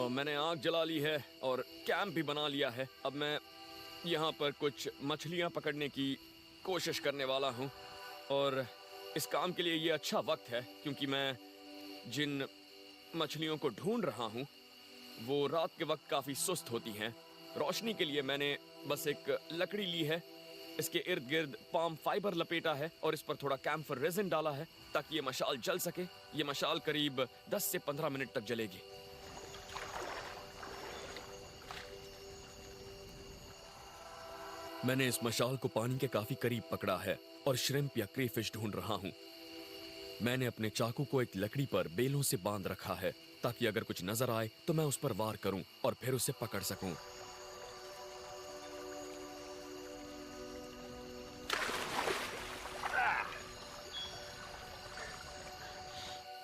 मैंने आग जला ली है और कैंप भी बना लिया है। अब मैं यहाँ पर कुछ मछलियाँ पकड़ने की कोशिश करने वाला हूँ और इस काम के लिए ये अच्छा वक्त है क्योंकि मैं जिन मछलियों को ढूंढ रहा हूँ वो रात के वक्त काफ़ी सुस्त होती हैं। रोशनी के लिए मैंने बस एक लकड़ी ली है, इसके इर्द गिर्द पाम फाइबर लपेटा है और इस पर थोड़ा कैम्फर रेजिन डाला है ताकि ये मशाल जल सके। ये मशाल करीब 10 से 15 मिनट तक जलेगी। मैंने इस मशाल को पानी के काफी करीब पकड़ा है और श्रिम्प या क्रेफिश ढूंढ रहा हूं। मैंने अपने चाकू को एक लकड़ी पर बेलों से बांध रखा है ताकि अगर कुछ नजर आए तो मैं उस पर वार करूं और फिर उसे पकड़ सकूं।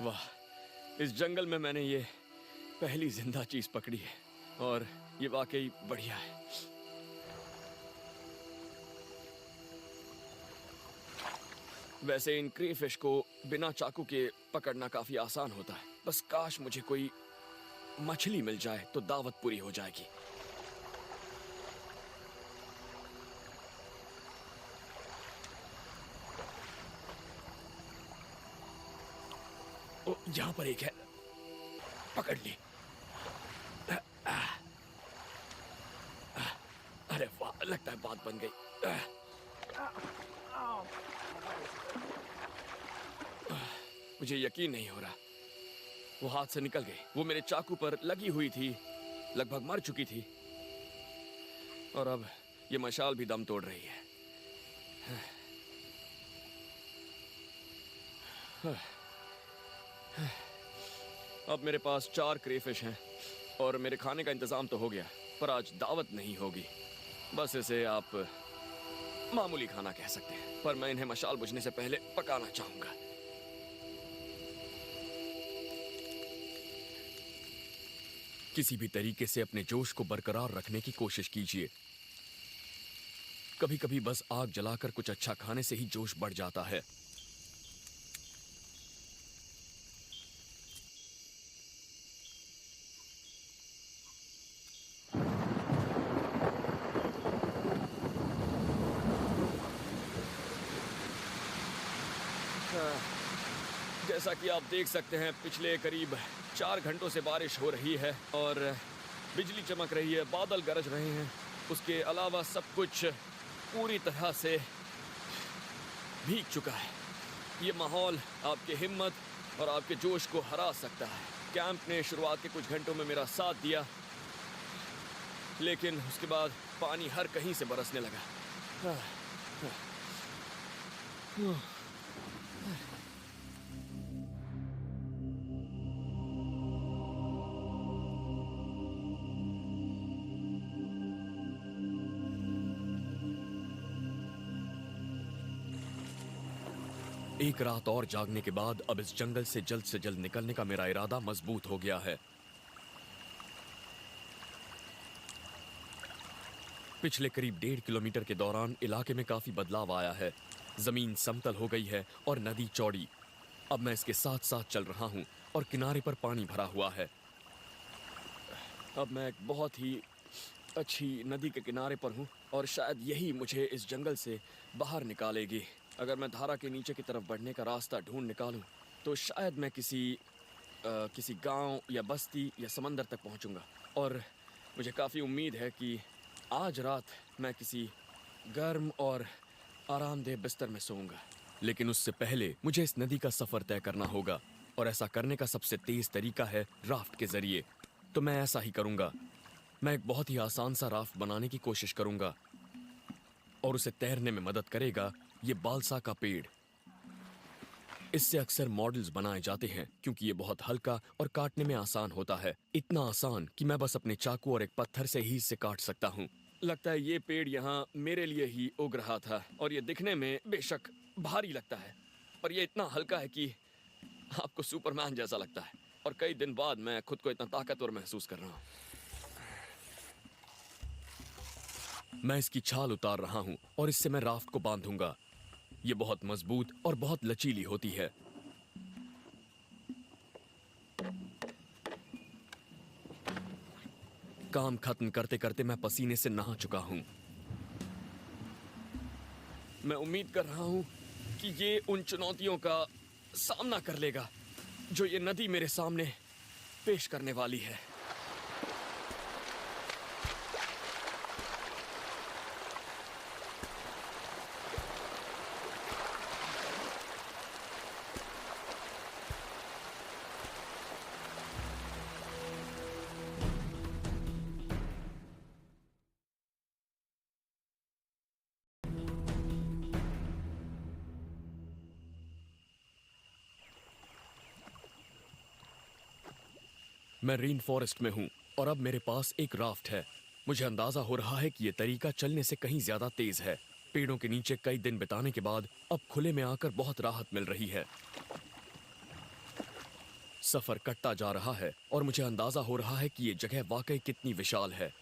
वाह, इस जंगल में मैंने ये पहली जिंदा चीज पकड़ी है और ये वाकई बढ़िया है। वैसे इन क्रेफिश को बिना चाकू के पकड़ना काफी आसान होता है, बस काश मुझे कोई मछली मिल जाए तो दावत पूरी हो जाएगी। ओ, यहां पर एक है, पकड़ ली। अरे वाह, लगता है बात बन गई। मुझे यकीन नहीं हो रहा, वो हाथ से निकल गई। वो मेरे चाकू पर लगी हुई थी, लगभग मर चुकी थी और अब ये मशाल भी दम तोड़ रही है। अब मेरे पास 4 क्रेफिश हैं और मेरे खाने का इंतजाम तो हो गया, पर आज दावत नहीं होगी। बस इसे आप मामूली खाना कह सकते हैं, पर मैं इन्हें मशाल बुझने से पहले पकाना चाहूंगा। किसी भी तरीके से अपने जोश को बरकरार रखने की कोशिश कीजिए। कभी कभी बस आग जलाकर कुछ अच्छा खाने से ही जोश बढ़ जाता है। जैसा कि आप देख सकते हैं, पिछले करीब 4 घंटों से बारिश हो रही है और बिजली चमक रही है, बादल गरज रहे हैं। उसके अलावा सब कुछ पूरी तरह से भीग चुका है। ये माहौल आपकी हिम्मत और आपके जोश को हरा सकता है। कैंप ने शुरुआत के कुछ घंटों में मेरा साथ दिया, लेकिन उसके बाद पानी हर कहीं से बरसने लगा। एक रात और जागने के बाद अब इस जंगल से जल्द निकलने का मेरा इरादा मजबूत हो गया है। पिछले करीब 1.5 किलोमीटर के दौरान इलाके में काफी बदलाव आया है। जमीन समतल हो गई है और नदी चौड़ी। अब मैं इसके साथ साथ चल रहा हूं और किनारे पर पानी भरा हुआ है। अब मैं एक बहुत ही अच्छी नदी के किनारे पर हूं और शायद यही मुझे इस जंगल से बाहर निकालेगी। अगर मैं धारा के नीचे की तरफ बढ़ने का रास्ता ढूंढ निकालूं तो शायद मैं किसी गांव या बस्ती या समंदर तक पहुंचूंगा और मुझे काफ़ी उम्मीद है कि आज रात मैं किसी गर्म और आरामदेह बिस्तर में सोऊंगा। लेकिन उससे पहले मुझे इस नदी का सफ़र तय करना होगा और ऐसा करने का सबसे तेज़ तरीका है राफ्ट के ज़रिए। तो मैं ऐसा ही करूंगा। मैं एक बहुत ही आसान सा राफ्ट बनाने की कोशिश करूंगा और उसे तैरने में मदद करेगा ये बालसा का पेड़। इससे अक्सर मॉडल्स बनाए जाते हैं क्योंकि ये बहुत हल्का और काटने में आसान होता है। इतना आसान कि मैं बस अपने चाकू और एक पत्थर से ही इसे काट सकता हूँ। लगता है ये पेड़ यहाँ मेरे लिए ही उग रहा था और ये दिखने में बेशक भारी लगता है, पर ये इतना हल्का है कि आपको सुपरमैन जैसा लगता है। और कई दिन बाद मैं खुद को इतना ताकतवर महसूस कर रहा हूँ। मैं इसकी छाल उतार रहा हूँ और इससे मैं राफ्ट को बांधूंगा। ये बहुत मजबूत और बहुत लचीली होती है। काम खत्म करते करते मैं पसीने से नहा चुका हूं। मैं उम्मीद कर रहा हूं कि ये उन चुनौतियों का सामना कर लेगा जो ये नदी मेरे सामने पेश करने वाली है। मैं रेन फॉरेस्ट में हूं और अब मेरे पास एक राफ्ट है। मुझे अंदाजा हो रहा है कि यह तरीका चलने से कहीं ज्यादा तेज है। पेड़ों के नीचे कई दिन बिताने के बाद अब खुले में आकर बहुत राहत मिल रही है। सफर कटता जा रहा है और मुझे अंदाजा हो रहा है कि ये जगह वाकई कितनी विशाल है।